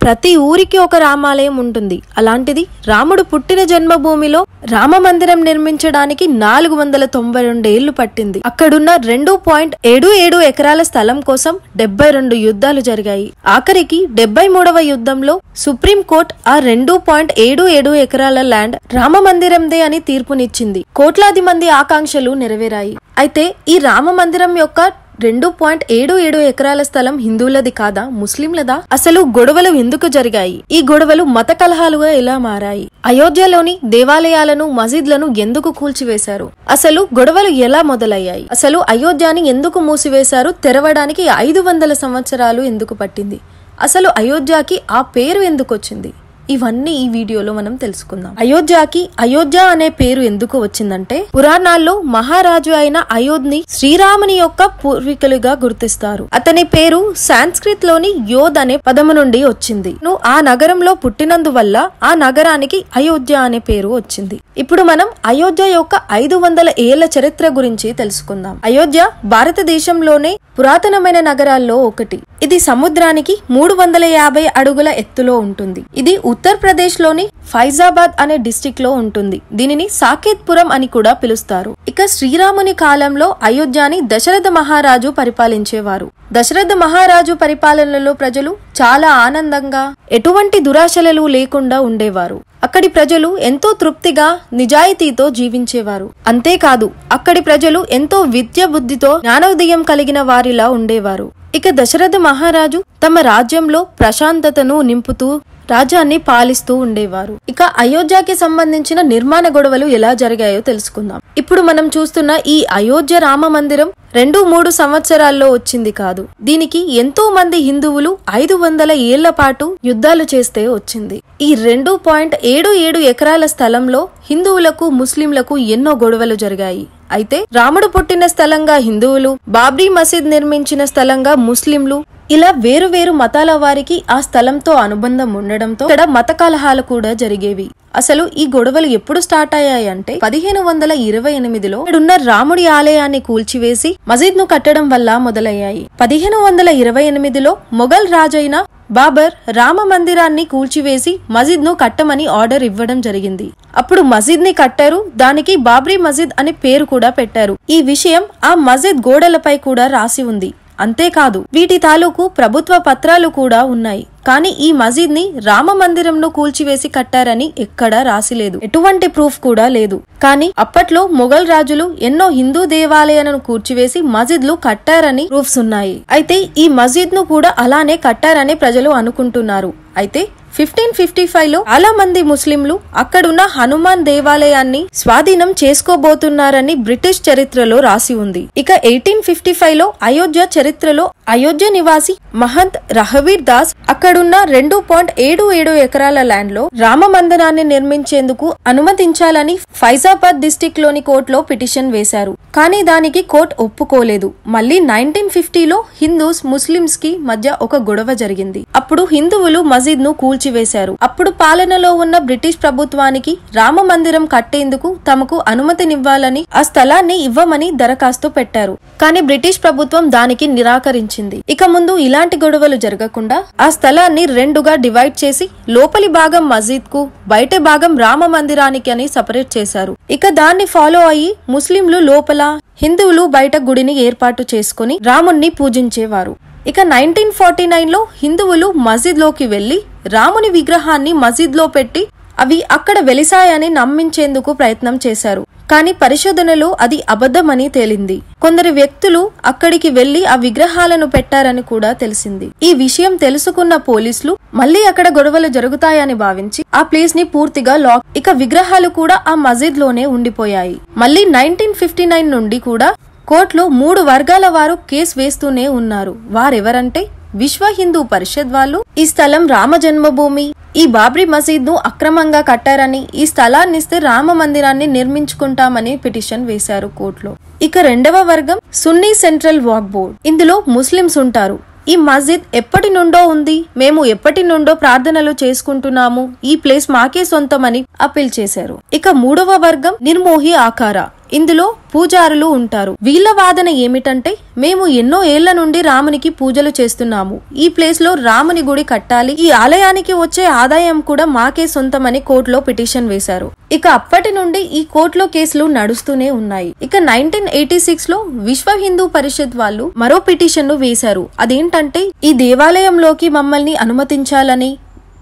ప్రతి ఊరికి ఒక రామాలయం ఉంటుంది. అలాంటిది రాముడు పుట్టిన జన్మభూమిలో రామ మందిరం నిర్మించడానికి 492 ఏళ్లు పట్టింది. అక్కడున్న 2.77 ఎకరాల స్థలం కోసం 72 యుద్ధాలు జరిగాయి. ఆఖరికి 73వ యుద్ధంలో సుప్రీం కోర్ట్ ఆ 2.77 ఎకరాల ల్యాండ్ రామ మందిరందే అని తీర్పునిచ్చింది. కోట్లాది మంది ఆకాంక్షలు నెరవేరాయి. అయితే ఈ రామ మందిరం యొక్క 2.77 ఎకరాల స్థలం హిందువులది కాదా, ముస్లింలదా? అసలు గొడవలు ఎందుకు జరిగాయి? ఈ గొడవలు మత కలహాలుగా ఎలా మారాయి? అయోధ్యలోని దేవాలయాలను, మసీద్లను ఎందుకు కూల్చివేశారు? అసలు గొడవలు ఎలా మొదలయ్యాయి? అసలు అయోధ్యని ఎందుకు మూసివేశారు? తెరవడానికి 500 సంవత్సరాలు ఎందుకు పట్టింది? అసలు అయోధ్యకి ఆ పేరు ఎందుకు వచ్చింది? ఇవన్నీ ఈ వీడియోలో మనం తెలుసుకుందాం. అయోధ్యకి అయోధ్య అనే పేరు ఎందుకు వచ్చిందంటే, పురాణాల్లో మహారాజు అయిన అయోధ్ని శ్రీరాముని యొక్క పూర్వీకులుగా గుర్తిస్తారు. అతని పేరు సాంస్క్రిట్ లోని యోధ్ అనే పదము నుండి వచ్చింది. ఆ నగరంలో పుట్టినందువల్ల ఆ నగరానికి అయోధ్య అనే పేరు వచ్చింది. ఇప్పుడు మనం అయోధ్య యొక్క 500 ఏళ్ల చరిత్ర గురించి తెలుసుకుందాం. అయోధ్య భారతదేశంలోనే పురాతనమైన నగరాల్లో ఒకటి. ఇది సముద్రానికి 350 అడుగుల ఎత్తులో ఉంటుంది. ఇది ఉత్తరప్రదేశ్ లోని ఫైజాబాద్ అనే డిస్ట్రిక్ట్ లో ఉంటుంది. దీనిని సాకేత్పురం అని కూడా పిలుస్తారు. ఇక శ్రీరాముని కాలంలో అయోధ్యని దశరథ మహారాజు పరిపాలించేవారు. దశరథ మహారాజు పరిపాలనలో ప్రజలు చాలా ఆనందంగా, ఎటువంటి దురాశలు లేకుండా ఉండేవారు. అక్కడి ప్రజలు ఎంతో తృప్తిగా, నిజాయితీతో జీవించేవారు. అంతేకాదు, అక్కడి ప్రజలు ఎంతో విద్య బుద్ధితో, జ్ఞానోదయం కలిగిన వారిలా ఉండేవారు. ఇక దశరథ మహారాజు తమ రాజ్యంలో ప్రశాంతతను నింపుతూ రాజ్యాన్ని పాలిస్తూ ఉండేవారు. ఇక అయోధ్యకి సంబంధించిన నిర్మాణ గొడవలు ఎలా జరిగాయో తెలుసుకుందాం. ఇప్పుడు మనం చూస్తున్న ఈ అయోధ్య రామ మందిరం 2-3 సంవత్సరాల్లో వచ్చింది కాదు. దీనికి ఎంతో మంది హిందువులు 500 ఏళ్ల పాటు యుద్ధాలు చేస్తే వచ్చింది. ఈ 2.77 ఎకరాల స్థలంలో హిందువులకు, ముస్లింలకు ఎన్నో గొడవలు జరిగాయి. అయితే రాముడు పుట్టిన స్థలంగా హిందువులు, బాబ్రీ మసీద్ నిర్మించిన స్థలంగా ముస్లింలు, ఇలా వేరు వేరు మతాల వారికి ఆ స్థలంతో అనుబంధం ఉండడంతో ఇక్కడ మత కలహాలు కూడా జరిగేవి. అసలు ఈ గొడవలు ఎప్పుడు స్టార్ట్ అయ్యాయి అంటే 1528లో ఇక్కడున్న రాముడి ఆలయాన్ని కూల్చివేసి మసీద్ ను కట్టడం వల్ల మొదలయ్యాయి. 1528లో మొఘల్ రాజైన బాబర్ రామ మందిరాన్ని కూల్చివేసి మసీద్ ను కట్టమని ఆర్డర్ ఇవ్వడం జరిగింది. అప్పుడు మసీద్ ని కట్టారు. దానికి బాబ్రీ మసీద్ అనే పేరు కూడా పెట్టారు. ఈ విషయం ఆ మసీద్ గోడలపై కూడా రాసి ఉంది. అంతేకాదు, వీటి తాలూకు ప్రభుత్వ పత్రాలు కూడా ఉన్నాయి. కానీ ఈ మసీద్ ని రామ మందిరంను కూల్చివేసి కట్టారని ఎక్కడా రాసిలేదు. ఎటువంటి ప్రూఫ్ కూడా లేదు. కానీ అప్పట్లో మొఘల్ రాజులు ఎన్నో హిందూ దేవాలయాలను కూల్చివేసి మసీద్లు కట్టారని ప్రూఫ్స్ ఉన్నాయి. అయితే ఈ మసీద్ ను కూడా అలానే కట్టారని ప్రజలు అనుకుంటున్నారు. అయితే 1555లో చాలా మంది ముస్లింలు అక్కడున్న హనుమాన్ దేవాలయాన్ని స్వాధీనం చేసుకోబోతున్నారని బ్రిటిష్ చరిత్రలో రాసి ఉంది. ఇక 1855లో అయోధ్య చరిత్రలో అయోధ్య నివాసి మహంత్ రహవీర్ దాస్ అక్కడున్న 2.77 ఎకరాల ల్యాండ్ లో రామ మందిరాన్ని నిర్మించేందుకు అనుమతించాలని ఫైజాబాద్ డిస్ట్రిక్ట్ లోని కోర్టులో పిటిషన్ వేశారు. కానీ దానికి కోర్టు ఒప్పుకోలేదు. మళ్ళీ 1950లో హిందూస్, ముస్లింస్ కి మధ్య ఒక గొడవ జరిగింది. అప్పుడు హిందువులు మసీద్ ను కూల్చివేశారు. అప్పుడు పాలనలో ఉన్న బ్రిటిష్ ప్రభుత్వానికి రామ మందిరం కట్టేందుకు తమకు అనుమతినివ్వాలని, ఆ స్థలాన్ని ఇవ్వమని దరఖాస్తు పెట్టారు. కానీ బ్రిటిష్ ప్రభుత్వం దానికి నిరాకరించింది. ఇక ముందు ఇలాంటి గొడవలు జరగకుండా ఆ స్థలాన్ని 2గా డివైడ్ చేసి లోపలి భాగం మసీద్ కు, బయట భాగం రామ మందిరానికి అని సపరేట్ చేశారు. ఇక దాన్ని ఫాలో అయ్యి ముస్లింలు లోపల, హిందువులు బయట గుడిని ఏర్పాటు చేసుకుని రాముణ్ణి పూజించేవారు. ఇక 1949లో హిందువులు మసీద్ లోకి వెళ్లి రాముని విగ్రహాన్ని మసీద్ లో పెట్టి అవి అక్కడ వెలిసాయని నమ్మించేందుకు ప్రయత్నం చేశారు. కానీ పరిశోధనలో అది అబద్ధమని తేలింది. కొందరు వ్యక్తులు అక్కడికి వెళ్లి ఆ విగ్రహాలను పెట్టారని కూడా తెలిసింది. ఈ విషయం తెలుసుకున్న పోలీసులు మళ్లీ అక్కడ గొడవలు జరుగుతాయని భావించి ఆ ప్లేస్ ని పూర్తిగా లాక్, ఇక విగ్రహాలు కూడా ఆ మసీద్ లోనే ఉండిపోయాయి. మళ్లీ 1959 నుండి కూడా కోర్టులో 3 వర్గాల వారు కేసు వేస్తూనే ఉన్నారు. వారెవరంటే విశ్వ హిందూ పరిషత్ వాళ్ళు, ఈ స్థలం రామ జన్మభూమి, ఈ బాబ్రీ మసీద్ ను అక్రమంగా కట్టారని, ఈ స్థలాన్ని ఇస్తే రామ మందిరాన్ని నిర్మించుకుంటామని పిటిషన్ వేశారు కోర్టులో. ఇక 2వ వర్గం సున్నీ సెంట్రల్ వక్ఫ్ బోర్డ్. ఇందులో ముస్లింస్ ఉంటారు. ఈ మస్జిద్ ఎప్పటి నుండో ఉంది, మేము ఎప్పటి నుండో ప్రార్థనలు చేసుకుంటున్నాము, ఈ ప్లేస్ మాకే సొంతమని అప్పీల్ చేశారు. ఇక 3వ వర్గం నిర్మోహి ఆకారా. ఇందులో పూజారులు ఉంటారు. వీళ్ళ వాదన ఏమిటంటే, మేము ఎన్నో ఏళ్ల నుండి రామునికి పూజలు చేస్తున్నాము. ఈ ప్లేస్ లో రాముని గుడి కట్టాలి. ఈ ఆలయానికి వచ్చే ఆదాయం కూడా మాకే సొంతమని కోర్టులో పిటిషన్ వేశారు. ఇక అప్పటి నుండి ఈ కోర్టులో కేసులు నడుస్తూనే ఉన్నాయి. ఇక 1986 లో విశ్వ హిందూ పరిషత్ వాళ్ళు మరో పిటిషన్ ను వేశారు. అదేంటంటే, ఈ దేవాలయంలోకి మమ్మల్ని అనుమతించాలని,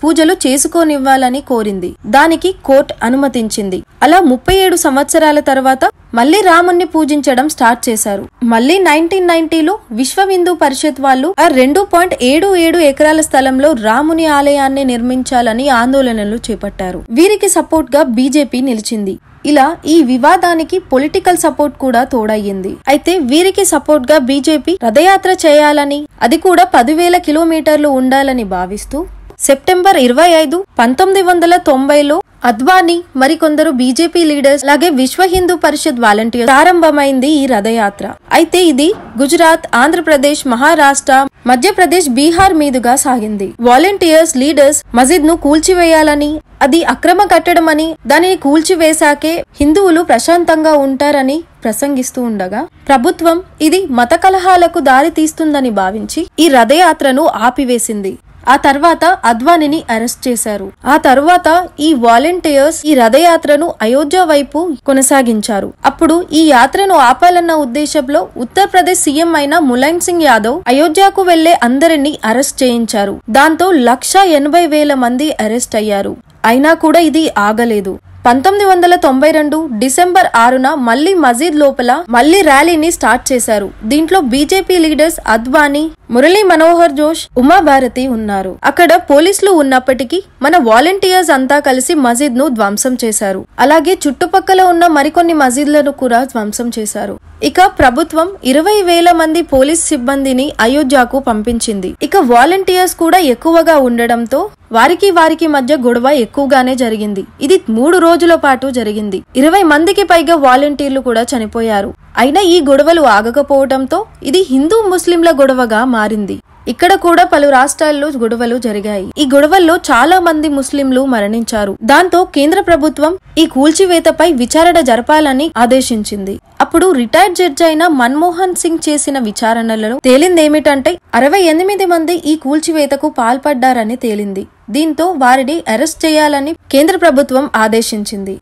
పూజలు చేసుకోనివ్వాలని కోరింది. దానికి కోర్టు అనుమతించింది. అలా 37 సంవత్సరాల తర్వాత మళ్లీ రాముణ్ణి పూజించడం స్టార్ట్ చేశారు. మళ్లీ 1990లో విశ్వ హిందూ పరిషత్ వాళ్ళు ఆ 2.77 ఎకరాల స్థలంలో రాముని ఆలయాన్ని నిర్మించాలని ఆందోళనలు చేపట్టారు. వీరికి సపోర్ట్ గా బీజేపీ నిలిచింది. ఇలా ఈ వివాదానికి పొలిటికల్ సపోర్ట్ కూడా తోడయ్యింది. అయితే వీరికి సపోర్ట్ గా బీజేపీ రథయాత్ర చేయాలని, అది కూడా 10,000 కిలోమీటర్లు ఉండాలని భావిస్తూ సెప్టెంబర్ 25, 1990లో అద్వానీ మరికొందరు బీజేపీ లీడర్స్ అలాగే విశ్వ హిందూ పరిషత్ వాలంటీర్స్ ప్రారంభమైంది ఈ రథయాత్ర. అయితే ఇది గుజరాత్, ఆంధ్రప్రదేశ్, మహారాష్ట్ర, మధ్యప్రదేశ్, బీహార్ మీదుగా సాగింది. వాలంటీర్స్, లీడర్స్ మసీద్ ను కూల్చివేయాలని, అది అక్రమ కట్టడమని, దానిని కూల్చివేశాకే హిందువులు ప్రశాంతంగా ఉంటారని ప్రసంగిస్తూ ఉండగా ప్రభుత్వం ఇది మత కలహాలకు దారి తీస్తుందని భావించి ఈ రథయాత్రను ఆపివేసింది. ఆ తర్వాత అద్వానీని అరెస్ట్ చేశారు. ఆ తర్వాత ఈ వాలంటీర్స్ ఈ రథయాత్రను అయోధ్య వైపు కొనసాగించారు. అప్పుడు ఈ యాత్రను ఆపాలన్న ఉద్దేశంలో ఉత్తరప్రదేశ్ సీఎం అయిన ములాయం సింగ్ యాదవ్ అయోధ్యకు వెళ్లే అందరినీ అరెస్ట్ చేయించారు. దాంతో 1,80,000 మంది అరెస్ట్ అయ్యారు. అయినా కూడా ఇది ఆగలేదు. 1992 డిసెంబర్ 6న మళ్లీ మసీద్ లోపల మళ్లీ ర్యాలీని స్టార్ట్ చేశారు. దీంట్లో బీజేపీ లీడర్స్ అద్వానీ, మురళీ మనోహర్ జోష్, ఉమాభారతి ఉన్నారు. అక్కడ పోలీసులు ఉన్నప్పటికీ మన వాలంటీర్స్ అంతా కలిసి మసీద్ ను ధ్వంసం చేశారు. అలాగే చుట్టుపక్కల ఉన్న మరికొన్ని మసీద్లను కూడా ధ్వంసం చేశారు. ఇక ప్రభుత్వం 20,000 మంది పోలీస్ సిబ్బందిని అయోధ్యకు పంపించింది. ఇక వాలంటీర్స్ కూడా ఎక్కువగా ఉండడంతో వారికి మధ్య గొడవ ఎక్కువగానే జరిగింది. ఇది 3 రోజుల పాటు జరిగింది. 20 మందికి పైగా వాలంటీర్లు కూడా చనిపోయారు. అయినా ఈ గొడవలు ఆగకపోవడంతో ఇది హిందూ ముస్లింల గొడవగా మారింది. ఇక్కడ కూడా పలు రాష్ట్రాల్లో గొడవలు జరిగాయి. ఈ గొడవల్లో చాలా మంది ముస్లింలు మరణించారు. దాంతో కేంద్ర ప్రభుత్వం ఈ కూల్చివేతపై విచారణ జరపాలని ఆదేశించింది. అప్పుడు రిటైర్డ్ జడ్జి అయిన మన్మోహన్ సింగ్ చేసిన విచారణలలో తేలిందేమిటంటే 68 మంది ఈ కూల్చివేతకు పాల్పడ్డారని తేలింది. దీంతో వారిని అరెస్ట్ చేయాలని కేంద్ర ప్రభుత్వం ఆదేశించింది.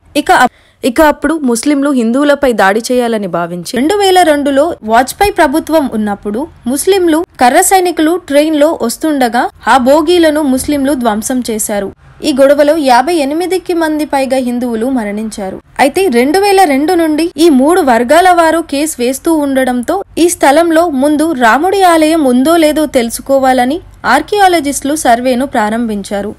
ఇక అప్పుడు ముస్లింలు హిందువులపై దాడి చేయాలని భావించి 2002లో వాజ్పేయి ప్రభుత్వం ఉన్నప్పుడు ముస్లింలు కర్ర సైనికులు ట్రైన్ లో వస్తుండగా ఆ బోగీలను ముస్లింలు ధ్వంసం చేశారు. ఈ గొడవలో 58 మంది పైగా హిందువులు మరణించారు. అయితే 2002 నుండి ఈ 3 వర్గాల వారు కేసు వేస్తూ ఉండడంతో ఈ స్థలంలో ముందు రాముడి ఆలయం ఉందో లేదో తెలుసుకోవాలని ఆర్కియాలజిస్టులు సర్వేను ప్రారంభించారు.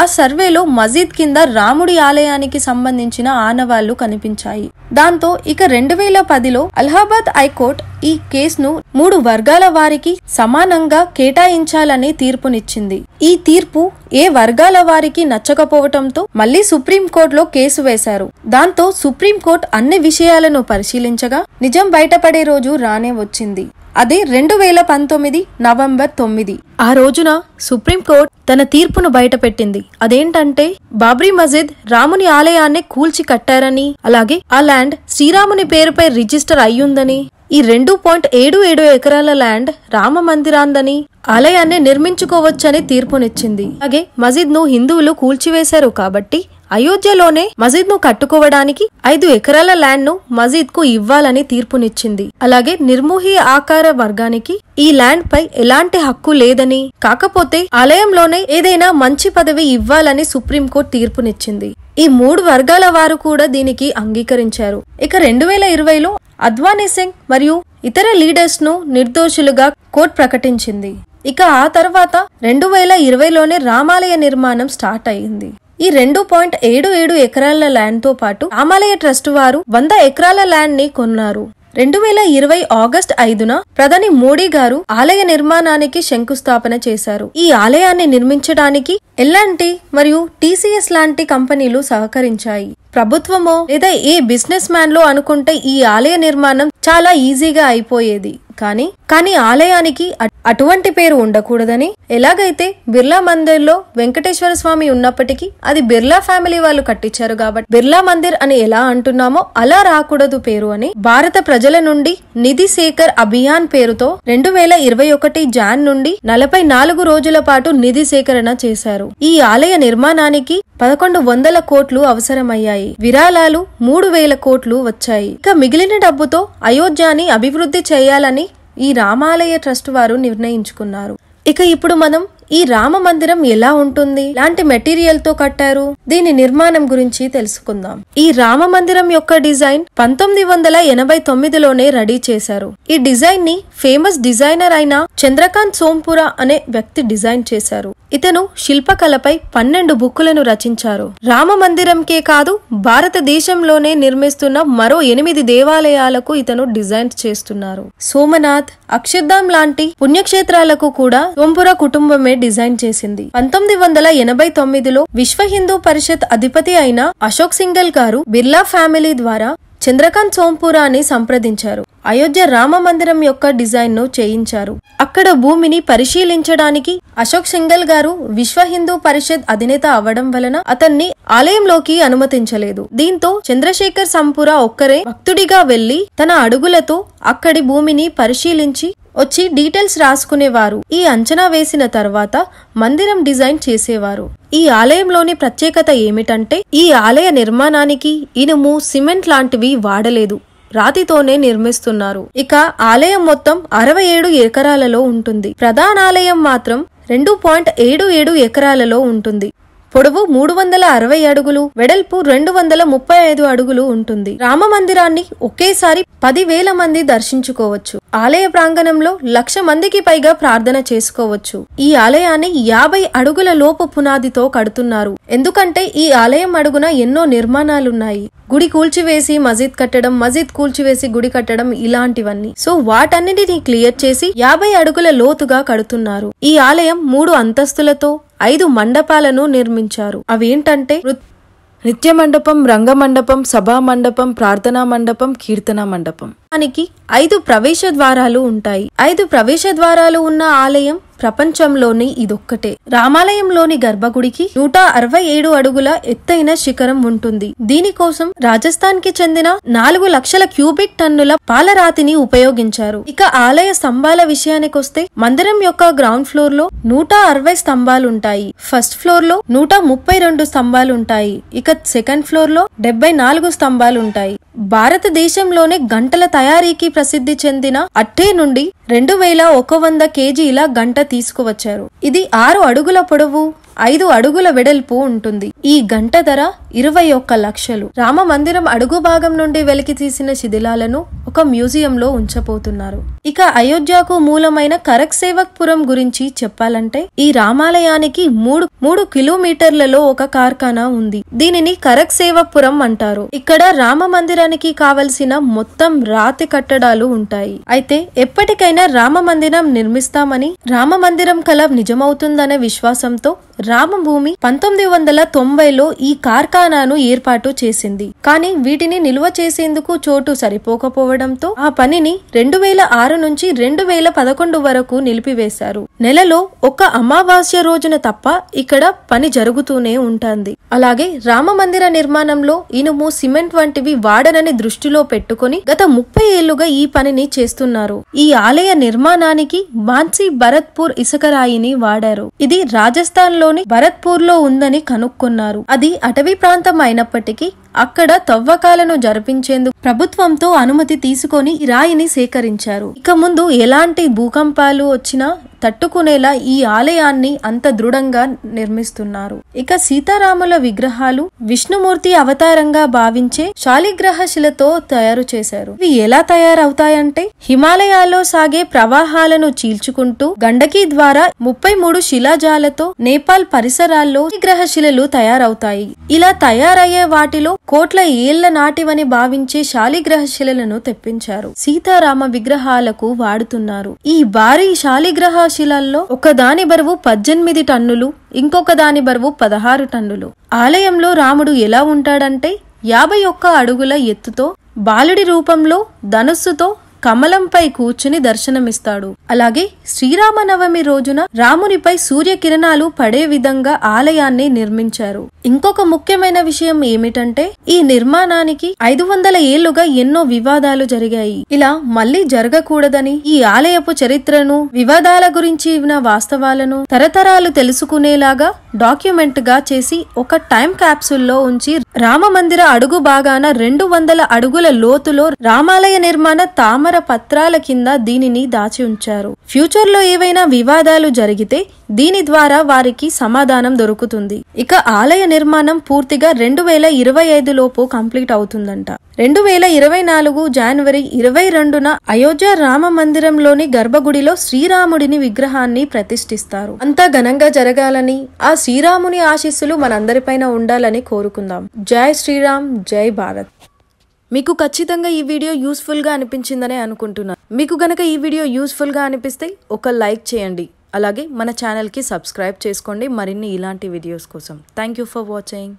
ఆ సర్వేలో మసీద్ కింద రాముడి ఆలయానికి సంబంధించిన ఆనవాళ్లు కనిపించాయి. దాంతో ఇక 2010లో అలహాబాద్ హైకోర్టు ఈ కేసును 3 వర్గాల వారికి సమానంగా కేటాయించాలని తీర్పునిచ్చింది. ఈ తీర్పు ఏ వర్గాల వారికి నచ్చకపోవటంతో మళ్లీ సుప్రీంకోర్టులో కేసు వేశారు. దాంతో సుప్రీంకోర్టు అన్ని విషయాలను పరిశీలించగా నిజం బయటపడే రోజు రానే వచ్చింది. అదే 2019 నవంబర్ 9. ఆ రోజున సుప్రీంకోర్టు తన తీర్పును బయటపెట్టింది. అదేంటంటే బాబ్రీ మసీద్ రాముని ఆలయాన్ని కూల్చి కట్టారని, అలాగే ఆ ల్యాండ్ శ్రీరాముని పేరుపై రిజిస్టర్ అయ్యుందని, ఈ 2.77 ఎకరాల ల్యాండ్ రామ మందిరాందని, ఆలయాన్ని నిర్మించుకోవచ్చని తీర్పునిచ్చింది. అలాగే మసీద్ ను హిందువులు కూల్చివేశారు కాబట్టి అయోధ్యలోనే మసీద్ ను కట్టుకోవడానికి 5 ఎకరాల ల్యాండ్ ను మసీద్ కు ఇవ్వాలని తీర్పునిచ్చింది. అలాగే నిర్మోహి ఆకార వర్గానికి ఈ ల్యాండ్ పై ఎలాంటి హక్కు లేదని, కాకపోతే ఆలయంలోనే ఏదైనా మంచి పదవి ఇవ్వాలని సుప్రీంకోర్టు తీర్పునిచ్చింది. ఈ 3 వర్గాల వారు కూడా దీనికి అంగీకరించారు. ఇక 2020లో అద్వానీ సింగ్ మరియు ఇతర లీడర్స్ ను నిర్దోషులుగా కోర్టు ప్రకటించింది. ఇక ఆ తర్వాత 2020లోనే రామాలయ నిర్మాణం స్టార్ట్ అయింది. ఈ 2.77 ఎకరాల ల్యాండ్ తో పాటు రామాలయ ట్రస్ట్ వారు 100 ఎకరాల ల్యాండ్ ని కొన్నారు. 2020 ఆగస్టు 5న ప్రధాని మోడీ గారు ఆలయ నిర్మాణానికి శంకుస్థాపన చేశారు. ఈ ఆలయాన్ని నిర్మించడానికి ఎల్ఎన్టీ మరియు టీసీఎస్ లాంటి కంపెనీలు సహకరించాయి. ప్రభుత్వమో లేదా ఏ బిజినెస్ మ్యాన్ లో అనుకుంటే ఈ ఆలయ నిర్మాణం చాలా ఈజీగా అయిపోయేది. కానీ ఆలయానికి అటువంటి పేరు ఉండకూడదని, ఎలాగైతే బిర్లా మందిర్ లో వెంకటేశ్వర స్వామి ఉన్నప్పటికీ అది బిర్లా ఫ్యామిలీ వాళ్ళు కట్టించారు కాబట్టి బిర్లా మందిర్ అని ఎలా అంటున్నామో అలా రాకూడదు పేరు అని భారత ప్రజల నుండి నిధి సేకర్ అభియాన్ పేరుతో 2021 జాన్ నుండి 44 రోజుల పాటు నిధి సేకరణ చేశారు. ఈ ఆలయ నిర్మాణానికి 1100 కోట్లు అవసరమయ్యాయి. విరాళాలు 3000 కోట్లు వచ్చాయి. ఇక మిగిలిన డబ్బుతో అయోధ్యని అభివృద్ధి చేయాలని ఈ రామాలయ ట్రస్ట్ వారు నిర్ణయించుకున్నారు. ఇక ఇప్పుడు మనం ఈ రామ మందిరం ఎలా ఉంటుంది, ఎలాంటి మెటీరియల్ తో కట్టారు, దీని నిర్మాణం గురించి తెలుసుకుందాం. ఈ రామ మందిరం యొక్క డిజైన్ 1989లోనే రెడీ చేశారు. ఈ డిజైన్ ని ఫేమస్ డిజైనర్ అయిన చంద్రకాంత్ సోంపురా అనే వ్యక్తి డిజైన్ చేశారు. ఇతను శిల్పకళపై 12 బుక్కులను రచించారు. రామ మందిరంకే కాదు భారతదేశంలోనే నిర్మిస్తున్న మరో 8 దేవాలయాలకు ఇతను డిజైన్ చేస్తున్నారు. సోమనాథ్, అక్షర్ధామ్ లాంటి పుణ్యక్షేత్రాలకు కూడా సోంపురా కుటుంబమే డిజైన్ చేసింది. 1989లో విశ్వ హిందూ పరిషత్ అధిపతి అయిన అశోక్ సింఘల్ గారు బిర్లా ఫ్యామిలీ ద్వారా చంద్రకాంత్ సోంపురాని సంప్రదించారు. అయోధ్య రామ మందిరం యొక్క డిజైన్ ను చేయించారు. అక్కడ భూమిని పరిశీలించడానికి అశోక్ సింఘల్ గారు విశ్వ హిందూ పరిషత్ అధినేత అవ్వడం వలన అతన్ని ఆలయంలోకి అనుమతించలేదు. దీంతో చంద్రశేఖర్ సంపురా ఒక్కరే భక్తుడిగా వెళ్లి తన అడుగులతో అక్కడి భూమిని పరిశీలించి వచ్చి డీటెయిల్స్ రాసుకునేవారు. ఈ అంచనా వేసిన తర్వాత మందిరం డిజైన్ చేసేవారు. ఈ ఆలయంలోని ప్రత్యేకత ఏమిటంటే ఈ ఆలయ నిర్మాణానికి ఇనుము, సిమెంట్ లాంటివి వాడలేదు, రాతితోనే నిర్మిస్తున్నారు. ఇక ఆలయం మొత్తం 67 ఎకరాలలో ఉంటుంది. ప్రధాన ఆలయం మాత్రం 2.77 ఎకరాలలో ఉంటుంది. పొడవు 360 అడుగులు, వెడల్పు 235 అడుగులు ఉంటుంది. రామ మందిరాన్ని ఒకేసారి 10,000 మంది దర్శించుకోవచ్చు. ఆలయ ప్రాంగణంలో 1,00,000 మందికి పైగా ప్రార్థన చేసుకోవచ్చు. ఈ ఆలయాన్ని 50 అడుగుల లోపు పునాదితో కడుతున్నారు. ఎందుకంటే ఈ ఆలయం అడుగున ఎన్నో నిర్మాణాలున్నాయి. గుడి కూల్చివేసి మసీద్ కట్టడం, మసీద్ కూల్చివేసి గుడి కట్టడం, ఇలాంటివన్నీ. సో వాటన్నిటిని క్లియర్ చేసి 50 అడుగుల లోతుగా కడుతున్నారు. ఈ ఆలయం 3 అంతస్తులతో 5 మండపాలను నిర్మించారు. అవేంటంటే నృత్య మండపం, రంగ మండపం, సభా మండపం, ప్రార్థనా మండపం, కీర్తన మండపం. దానికి 5 ప్రవేశ ద్వారాలు ఉంటాయి. 5 ప్రవేశ ద్వారాలు ఉన్న ఆలయం ప్రపంచంలోని ఇదొక్కటే. రామాలయంలోని గర్భగుడికి 167 అడుగుల ఎత్తైన శిఖరం ఉంటుంది. దీనికోసం రాజస్థాన్ కి చెందిన 4 లక్షల క్యూబిక్ టన్నుల పాలరాతిని ఉపయోగించారు. ఇక ఆలయ స్తంభాల విషయానికొస్తే మందిరం యొక్క గ్రౌండ్ ఫ్లోర్ లో 160 స్తంభాలుంటాయి. ఫస్ట్ ఫ్లోర్ లో 132 స్తంభాలుంటాయి. ఇక సెకండ్ ఫ్లోర్ లో 74 స్తంభాలుంటాయి. భారతదేశంలోనే గంటల తయారీకి ప్రసిద్ధి చెందిన అట్టే నుండి 2100 కేజీల గంట తీసుకువచ్చారు. ఇది 6 అడుగుల పొడవు, 5 అడుగుల వెడల్పు ఉంటుంది. ఈ గంట ధర 21 లక్షలు. రామ మందిరం అడుగు భాగం నుండి వెలికి తీసిన శిథిలాలను ఒక మ్యూజియంలో ఉంచబోతున్నారు. ఇక అయోధ్యకు మూలమైన కరక్ పురం గురించి చెప్పాలంటే ఈ రామాలయానికి 3 కిలోమీటర్లలో ఒక కార్ఖానా ఉంది. దీనిని కరక్ పురం అంటారు. ఇక్కడ రామ మందిరానికి కావలసిన మొత్తం రాతి కట్టడాలు ఉంటాయి. అయితే ఎప్పటికైనా రామ మందిరం నిర్మిస్తామని, రామ మందిరం కల నిజమవుతుందనే విశ్వాసంతో రామభూమి 1990లో ఈ కార్ఖానాను ఏర్పాటు చేసింది. కానీ వీటిని నిల్వ చేసేందుకు చోటు సరిపోకపోవడంతో ఆ పనిని 2006 నుంచి 2011 వరకు నిలిపివేశారు. నెలలో ఒక అమావాస్య రోజున తప్ప ఇక్కడ పని జరుగుతూనే ఉంటుంది. అలాగే రామ మందిర నిర్మాణంలో ఇనుము, సిమెంట్ వంటివి వాడనని దృష్టిలో పెట్టుకుని గత 30 ఏళ్లుగా ఈ పనిని చేస్తున్నారు. ఈ ఆలయ నిర్మాణానికి బాన్సీ భరత్పూర్ ఇసుకరాయిని వాడారు. ఇది రాజస్థాన్ లోని భరత్పూర్ లో ఉందని కనుక్కున్నారు. అది అటవీ ప్రాంతం అయినప్పటికీ అక్కడ తవ్వకాలను జరిపించేందుకు ప్రభుత్వంతో అనుమతి తీసుకొని ఈ రాయిని సేకరించారు. ఇక ముందు ఎలాంటి భూకంపాలు వచ్చినా తట్టుకునేలా ఈ ఆలయాన్ని అంత దృఢంగా నిర్మిస్తున్నారు. ఇక సీతారాముల విగ్రహాలు విష్ణుమూర్తి అవతారంగా భావించే శాలిగ్రహ శిలతో తయారు చేశారు. ఇవి ఎలా తయారవుతాయంటే హిమాలయాల్లో సాగే ప్రవాహాలను చీల్చుకుంటూ గండకీ ద్వారా 33 శిలాజాలతో నేపాల్ పరిసరాల్లో గ్రహ శిలలు తయారవుతాయి. ఇలా తయారయ్యే వాటిలో కోట్ల ఏళ్ల నాటివని భావించే శాలిగ్రహ శిలలను తెప్పించారు. సీతారామ విగ్రహాలకు వాడుతున్నారు. ఈ భారీ శాలిగ్రహ శిలల్లో ఒకదాని బరువు 18 టన్నులు, ఇంకొక దాని బరువు 16 టన్నులు. ఆలయంలో రాముడు ఎలా ఉంటాడంటే 51 అడుగుల ఎత్తుతో, బాలుడి రూపంలో, ధనుస్సుతో, కమలంపై కూర్చుని దర్శనమిస్తాడు. అలాగే శ్రీరామనవమి రోజున రామునిపై సూర్యకిరణాలు పడే విధంగా ఆలయాన్ని నిర్మించారు. ఇంకొక ముఖ్యమైన విషయం ఏమిటంటే ఈ నిర్మాణానికి 500 ఏళ్లుగా ఎన్నో వివాదాలు జరిగాయి. ఇలా మళ్లీ జరగకూడదని ఈ ఆలయపు చరిత్రను, వివాదాల గురించి ఉన్న వాస్తవాలను తరతరాలు తెలుసుకునేలాగా డాక్యుమెంట్ గా చేసి ఒక టైం క్యాప్సూల్లో ఉంచి రామ మందిర అడుగు భాగాన 200 అడుగుల లోతులో రామాలయ నిర్మాణ తామర పత్రాల కింద దీనిని దాచి ఉంచారు. ఫ్యూచర్ లో ఏవైనా వివాదాలు జరిగితే దీని ద్వారా వారికి సమాధానం దొరుకుతుంది. ఇక ఆలయ నిర్మాణం పూర్తిగా 2025 లోపు కంప్లీట్ అవుతుందంట. 2024 జనవరి 22న అయోధ్య రామ మందిరంలోని గర్భగుడిలో శ్రీరాముడిని విగ్రహాన్ని ప్రతిష్ఠిస్తారు. అంతా ఘనంగా జరగాలని, ఆ శ్రీరాముని ఆశీస్సులు మనందరిపైన ఉండాలని కోరుకుందాం. జై శ్రీరామ్, జై భారత్. మీకు ఖచ్చితంగా ఈ వీడియో యూస్ఫుల్ గా అనిపించిందనే అనుకుంటున్నాను. మీకు గనక ఈ వీడియో యూస్ఫుల్ గా అనిపిస్తే ఒక లైక్ చేయండి. అలాగే మన ఛానల్ కి సబ్స్క్రైబ్ చేసుకోండి మరిన్ని ఇలాంటి వీడియోస్ కోసం. Thank you for watching.